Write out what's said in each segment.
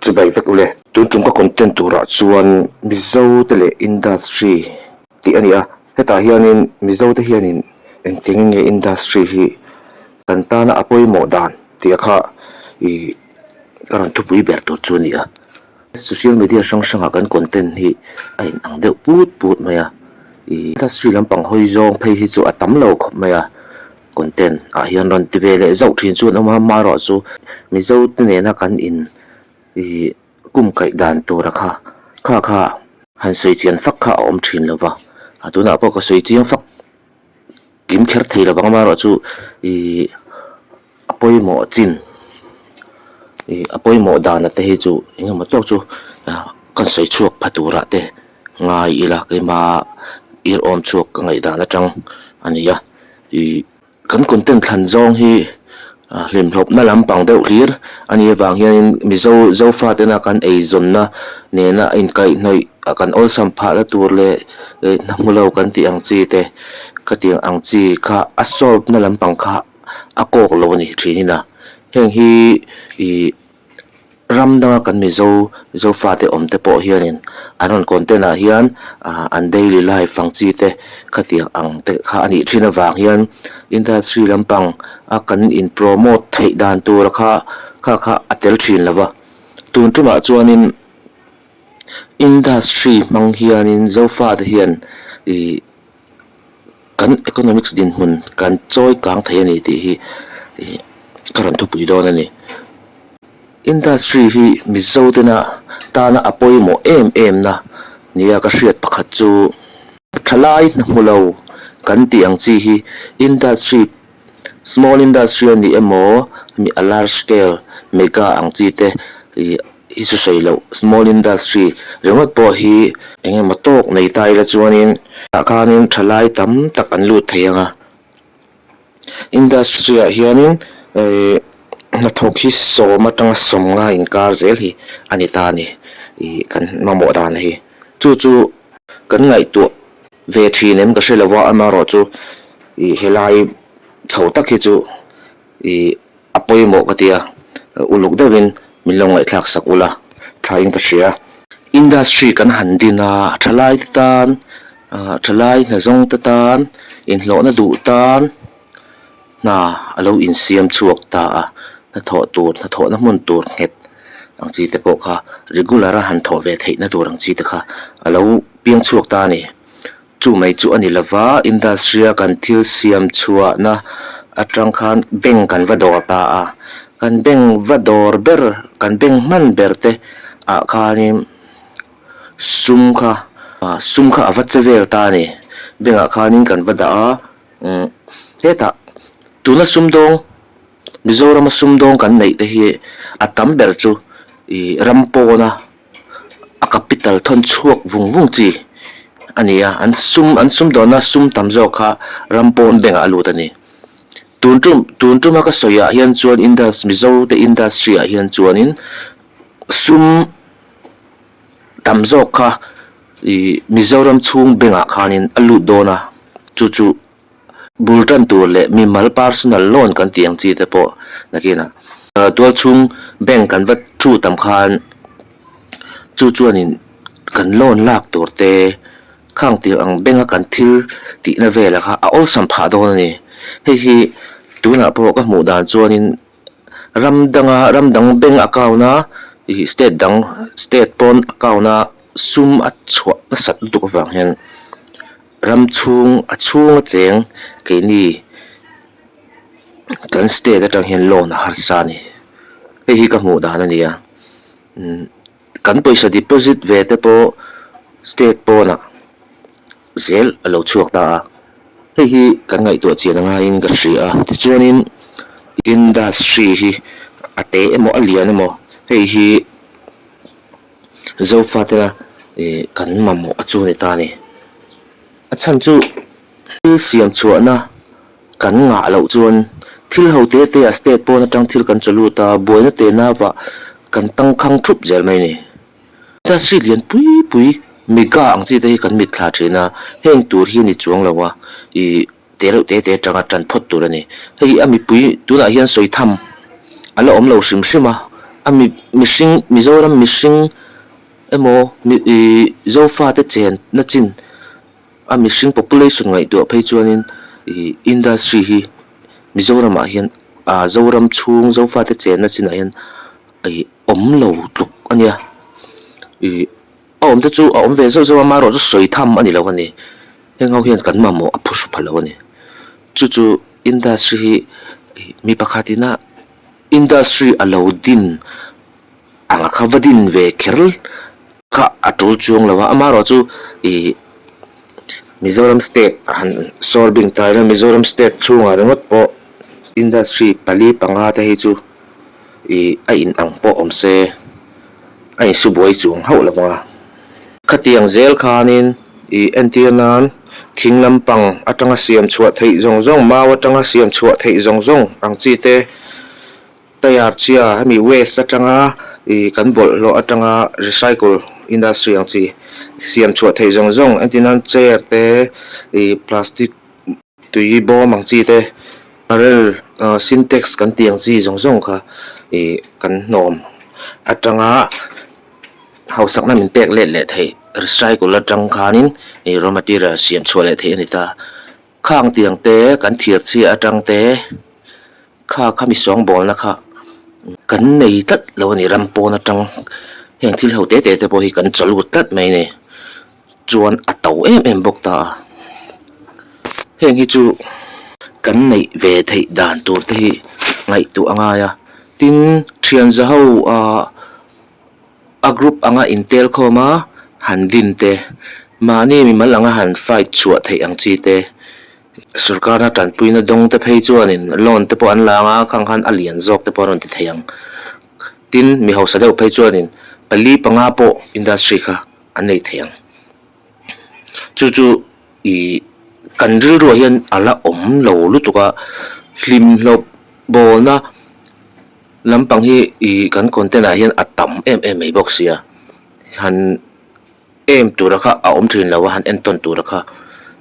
chu bai vek ule tun chung ka content tura chuan mizo tele industry ti ania heta hianin mizo te hianin engting nge industry hi kantana apoi mo dan ti kha I karan thu pui ber to chunia social media sang kan content hi ai ang de put maya industry lampang hoi zong phei hi chu atam lo khop maya content hian ron ti vele zau thin chu ama ma ro chu mizo te ne na kan in kum kai dan to rakha kha han sei chian fak kha om thin lova atuna po ka sei chiang fak kim kher thei la bang ma ro chu apoi mo chin apoi mo dan te hi chu engam to chu kan sei chuak phatura te ngai ila ke ma ir om chuak ngai dan atang ania kan content than zong hi lim hlop na lampang deuh hlir ani wang hian mizo zo fa te na kan ei zon na ne na in kai noi kan ol sam pha la tur le na mulo kan ti ang chi te ka tiang ang chi kha asol na lampang kha akok lo ni thinina heng hi ramdanga kan mizo zo fa te om te po hianin anon content a hian an daily life fang chi te khatiang ang te kha ani thina wang hian industry lampang a kan in promote thei dan tur kha atel thin lawa tun tuma chuanin industry mang hianin zo fa te hian kan economics din hun kan choi kang thei ani ti hi karan thu pui don ani industry hi mizo te na ta na apoi mo em na nia ka hriat pakhat chu thalai na mulo kan ti ang chi hi industry small industry ni emo mi a large scale mega ang chi te isu sei lo small industry remote po hi enge matok nei tai la chuanin khanin thalai tam tak an lut theianga industry a hianin na thok hi so matang som nga in kar zel hi anita ni kan mamo dan hi chu kan ngai tu ve thinem ka shelawa ama ro chu helai chho tak hi chu apoi mo katia uluk dawin milong ngai thlak sakula trying ka shia industry kan handina thalai tan thalai na zong tan in hlo na du tan na alo in siam chuak ta na tho na mun tur nget ang chi te po kha regular han tho ve thei na tur ang chi te kha alo piang chuak ta ni chu mai chu ani lawa industry kan thil siam chua na atang khan beng kan va dor ta kan beng va dor ber kan beng man ber te khani sum kha avat chevel ta ni benga khanin kan va da heta tuna sum dong mizoram sumdong kan nei te hi atam ber chu rampo na a capital thon chuak vung chi ania an sum do na sum tamzo kha rampo benga alu tani tun ka soya hian chuan mizo te industry a hian chuanin sum tamzo kha mizoram chung benga khanin alu dona chu bultan tur le mi mal personal loan kan tiang chi te po nakina tual chung bank kan vat thu tam khan chuanin kan loan lak tur te khang ti ang benga kan thil ti na vela kha a ol sam pha do ni hi tuna po ka mu dan chuanin ramdang bank account na state pon account na sum a chwa na sat du ka wang hian ram chung a cheng ke ni kan state atang hian loan har sa ni hi ka mu dan ania kan paisa deposit ve te po state po na zel alo chuak ta hi kan ngai to chian nga in ka ria ti chuanin industry hi ate emo alian emo hi zo fatera kan mamo achu ni ta ni achan chu siam chuana kan nga lo chuan thil ho te a state po na tang thil kan chalu ta boina te na wa kan tang khang thup zel mai ni ta si lian pui mega ang chi te kan mit thla thina heng tur hi ni chuang lawa te tanga tran phot tur ani hei ami pui tu la hian soi tham alo om lo sim sima ami mishing Mizoram mishing emo zofa te chen na chin a mishing population ngai tu phei chuanin industry hi Mizoram ah hian zoram chung zofa te chen na chin a hian omlo tluk ania om te chu om ve zo ma ro chu soi tham ani lo ani hengau hian kan ma mo a phush phalo ani chu industry hi mi pakhatina industry alo din anga khavadin ve kherl kha atul chung lawa amaro chu Mizoram state han solving taila Mizoram state chunga rengot po industry pali panga te hi chu a in ang po omse ai suboi chung hau lawa khatiang zel khanin entianan thinglam pang atanga siam chhuat thei zong zong mawa atanga siam chhuat thei zong zong ang chi te tayar chia hemi waste atanga kan bol lo atanga recycle industry ang chi siam chhuat thei zong zong entinan chair te plastic tui bom ang chi te barrel syntax kan tiang chi zong zong kha kan nom atanga hausak na min pek le thei recycle atang khanin raw material siam chhuat le thei anita khang tiang te kan thiat chi atang te kha khami song bol na kha kan nei tat lo ni rampon atang heng thil ho te po hi kan chalut tat mai ne chuan atau em bok ta heng hi chu kan nei ve thei dan tur te hi ngai tu anga ya tin thian za ho a group anga intel khoma handin te mani mi malanga han fight chuat thei ang chi te sarkar na tan puina dong te phei chuanin loan te po an langa khang khan alian jok te poron ti theiang tin mi ho sa deuh phei chuanin pali panga po industry kha anei theiang chu kanril ro hian ala om lo lutuka hlim hlop bona lampang hi kan container hian atam em ei box ya han em turaka a om thin lawa han enton turaka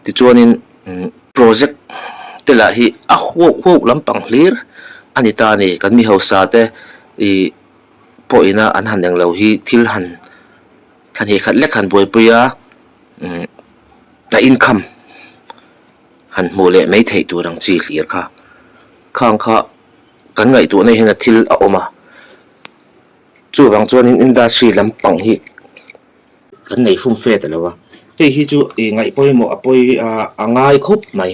ti chuanin project tela hi a ho lampang hlir anita ni kan mi ho sa te po ina an han deng lo hi thil han than hi khat lek han boi puya ta income han mole mai thei turang chi hlir kha khang kha kan ngai tu nei hena thil a oma chu bang chuanin industry lampang hi kan nei fum fe ta lawa hei hi chu ngai poi mo apoi angai khop mai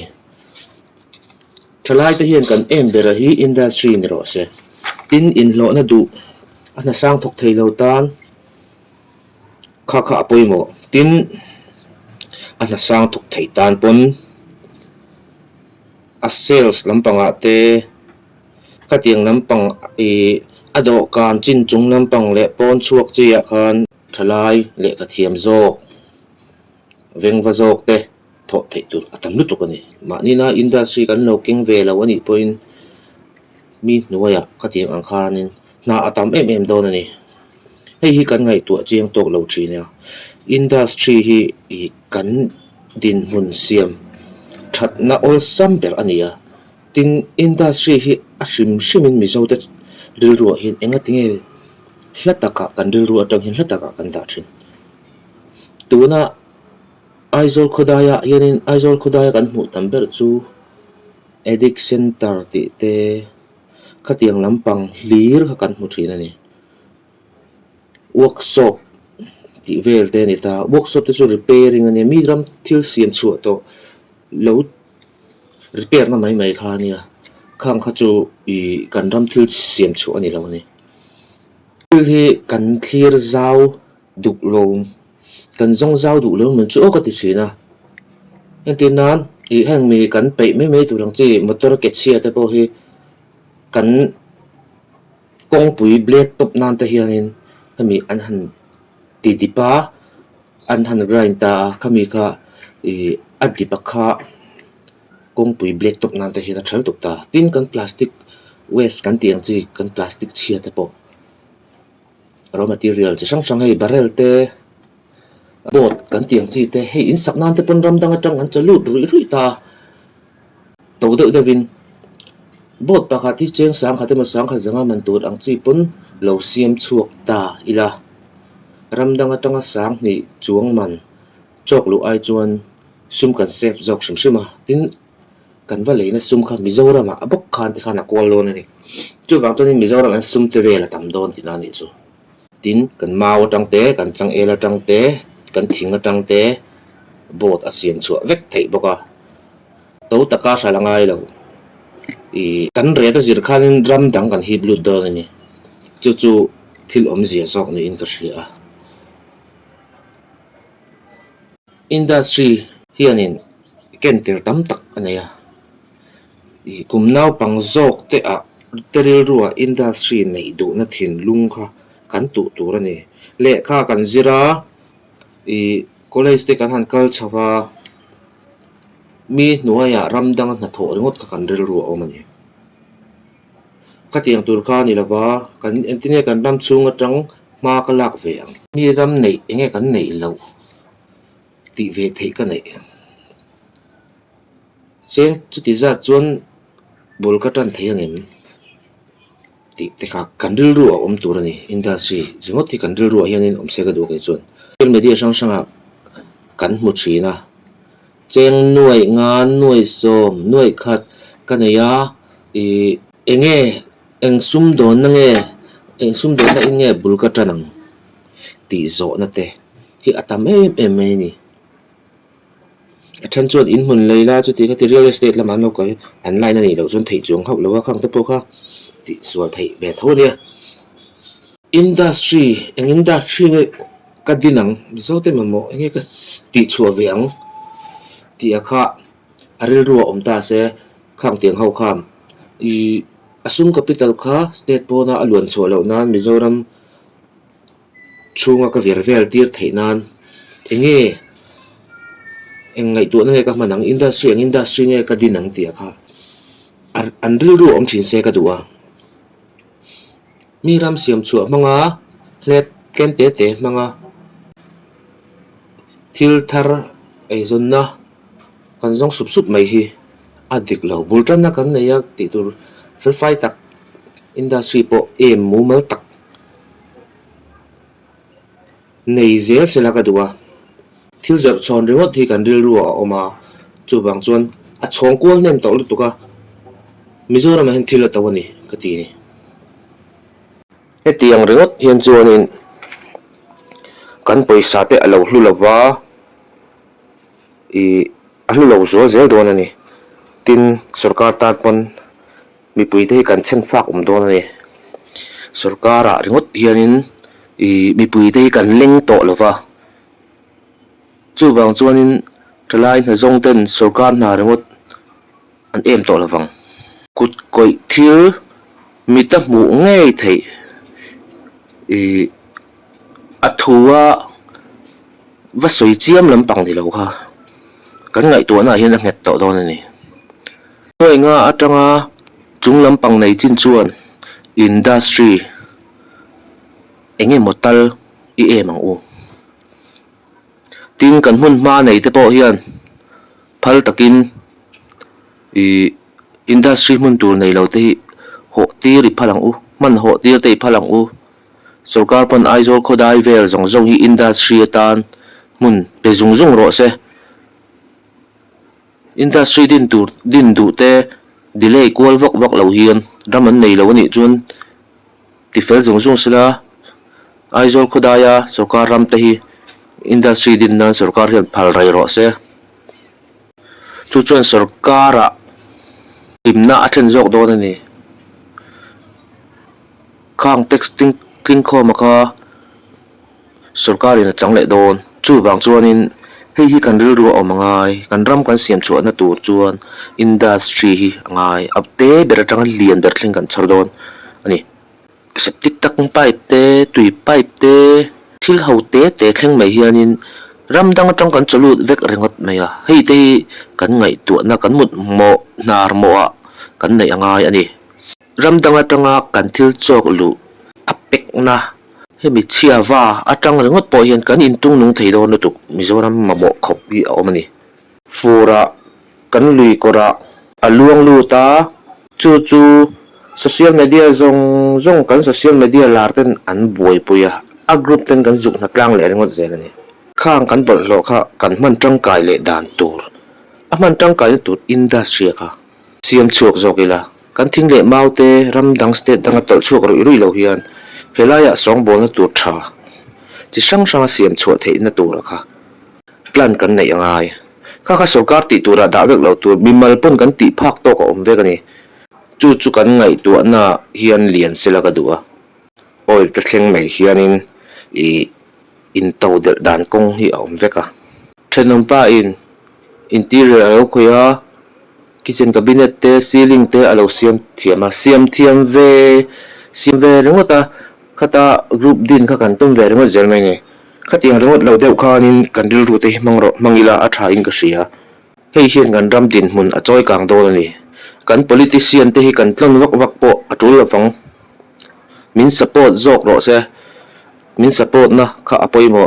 thalai te hian kan em bera hi industry ni ro se tin in lo na du ana sang thok thei lo tan kha apoi mo tin ana sang thok thei tan pon a sales lampanga te khatiang lampang ado kan chin chung lampang le pon chuak chia khan thalai le ka thiam zok vengwa zok te tho thei tur atam lu tukani mani na industry kan lo king ve lo ani point mi nuaya khatiang ang khanin na atam em don ani hei hi kan ngai tu chiang tok lo thina industry hi kan din hun siam that na ol sam ber ania tin industry hi a hrim mi zo te ril ru hin enga tinge hlataka kan ril ru atang hin hlataka kan da thin tuna aizol khodaya yanin aizol khodaya kan mu tamber chu edic center ti te khatiang lampang hlir kha kan mu thina ni workshop ti vel te ni ta workshop te chu repairing ani mi ram thil siam chu to lo repair na mai kha nia khang kha chu kan ram thil siam chu ani lo ni thil hi kan thlir zau duk lo kan zong zau du lo mun chu ka ti china entinan hang mi kan pe me turang chi motor ke chia te po hi kan kong pui black top nan te hianin hami an han ti dipa an han grind ta khami kha adipa kha kong pui black top nan te hi na thal tuk ta tin kan plastic waste kan tiang chi kan plastic chia te po raw material chi sang hei barrel te bot kan tiang chi te hei in sak nan te pon ram dang atang an chalu rui ta to de devin bot pakhat hi cheng sang khate ma sang kha zanga man tur ang chi pun lo siam chuak ta ila ramdang atanga sang ni chuang man chok lu ai chuan sum kan sep jok shim shima tin kan va leina sum kha Mizoram a bok khan ti khana kwal lon ani chu bang chon Mizoram an sum che vela tam don ti na ni chu tin kan mau tang te kan chang ela tang te kan thinga tang te bot a sian chu vek thei boka to taka hralangai lo i kan re ta zir khanin ram dang kan hi blut don ani chu chu thil om zia sok ni in ka hria industry hianin ken tir tam tak anaya i kumnau pang zok te a teril ruwa industry nei du na thin lung kha kan tu tur ani le kha kan zira i college te kan han kal chawa mi nuaya ramdang na tho ringot ka kan ril ruwa omani ka tiang tur kha ni lawa kan entine kan ram chunga tang ma ka lak ve ang mi ram nei enge kan nei lo ti ve thei ka nei cheng chu ti za chuan bol ka tan thei angem ti te kha kan ril ruwa om tur ani industry ringot ti kan ril ruwa hianin om se ka du ke chuan social media sang sanga kan mu thina cheng nuai ngan nuai som nuai khat kanaya i enge eng sum don na nge eng sum don na inge bulka tanang ti zo na te hi atam em ni athan chuan in hun leila chu ti ka ti real estate la man lo kai online ani lo chun thei chung khop lo wa khang te po kha ti sual thei be thonia industry eng industry nge ka dinang zo te mamo enge ka ti chua veang ti akha aril ruwa omta se khang tiang ho kham i asum capital kha state pona alun cholo nan Mizoram chunga ka vervel tir theinan enge engai tu na ka manang industry nge ka dinang ti akha an ril ru om thin se ka duwa miram siam chu manga hlep ken te te manga thil thar ai zonna kan zong sup sup mai hi adik lo bultan na kan neya ti tur fel fai tak industry po em mu mal tak nei zel sela ka duwa thil zer chon ringot hi kan ril ruwa oma chu bang chuan a chhong kol nem to lu tuka Mizoram hen thil tawani ka ti ni etiang ringot hian chuanin kan poisa te alo hlu lawa i ahlu lo zo zel don ani tin sarkar tat pon mi pui te kan chen fak don ani sarkara ringot hianin i mi pui te kan leng to lawa chu bang chuanin thlai na zong ten sarkar na ringot an em to lawang kut koi thil mi ta mu ngei thei i athua va soi chiam lampang ni lo kha kan ngai tu na hian a nget to don ani hoi nga atanga chung lampang nei chin chuan industry enge motal i emang u tin kan hun ma nei te po hian phal takin i industry mun tur nei lo te ho tir i phalang u man ho tir te phalang u sarkar pon aizol khodai vel zong zong hi industry atan mun pe zung zung ro se industry din du te delay kwal vak vak lo hian raman nei lo ani chun ti fel zung zung sila aizol khodaya sarkar ram te hi industry din na sarkar hian phal rai ro se chu chuan sarkara imna athen jok don ani khang texting king kho maka sarkari na changle don chu bang chuanin hei hi kan ril ruwa omangai kan ram kan siam chu na tur chuan industry hi angai apte beratang lian dar thling kan chhar don ani septic tak pipe te tui pipe te thil ho te te thleng mai hianin ramdang atang kan chalut vek rengot mai a hei te kan ngai tu na kan mut mo nar mo a kan nei angai ani ramdang atanga kan thil chok lu apek na hemi chiawa atang rengot po hian kan intung nung thei don lutuk Mizoram mamo khop hi a omani fura kan lui kora aluang lu ta chu social media zong kan social media lar ten an buai puya a group ten kan zuk na tlang le ngot zel ani khang kan bol lo kha kan man tangkai le dan tur a man tangkai tur industry kha siam chuak zokila kan thing le maute ramdang state danga tol chuak ro irui lo hian helaya song bol na tur tha chi sang sang siam chuak thei na tur kha plan kan nei angai kha sarkar ti tura da vek lo tur bimal pon kan ti phak to ka om vek ani chu kan ngai tu na hian lian sela ka duwa oil ka thleng mai hianin in to del dan kong hi om veka thenam pa in interior alo khoya kitchen cabinet te ceiling te alo siam ve rengota khata group din kha kan tum ve rengot zel mai ni khati rengot lo deuh khanin kan dil ru te mangila a tha in ka ria hei hian kan ram din mun a choi kang do ani kan politician te hi kan tlon wak po atul lawang min support zok ro se min support na kha apoimo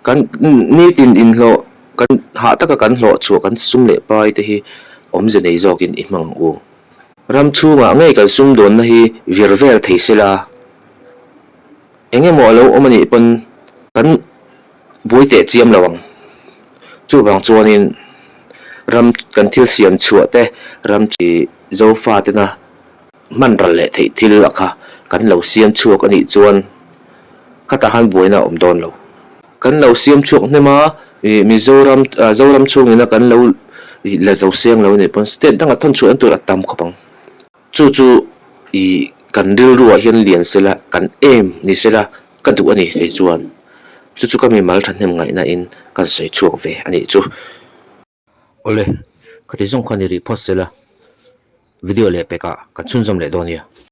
kan ni tin in lo kan ha taka kan lo chu kan sum le pai te hi om je nei zokin i mang u ram chu ma ngai kan sum don na hi virvel thei sela enge mo lo omani pon kan boite chiam lawang chu bang chuanin ram kan thil siam chuate ram chi zo fa te na man ral le thei thil akha kan lo siam chuak ani chuan khata han boina om don lo kan lo siam chuak nema mizoram zoram chungina kan lo la zo siang lo ne pon state danga thon chu an tur atam khopang chu kan ril ruwa hian lian sela kan em ni sela ka du ani le chuan chu kami mal than hem ngai na in kan soi chuak ve ani chu ole khati jong khani ri phos sela video le peka ka chunjam le donia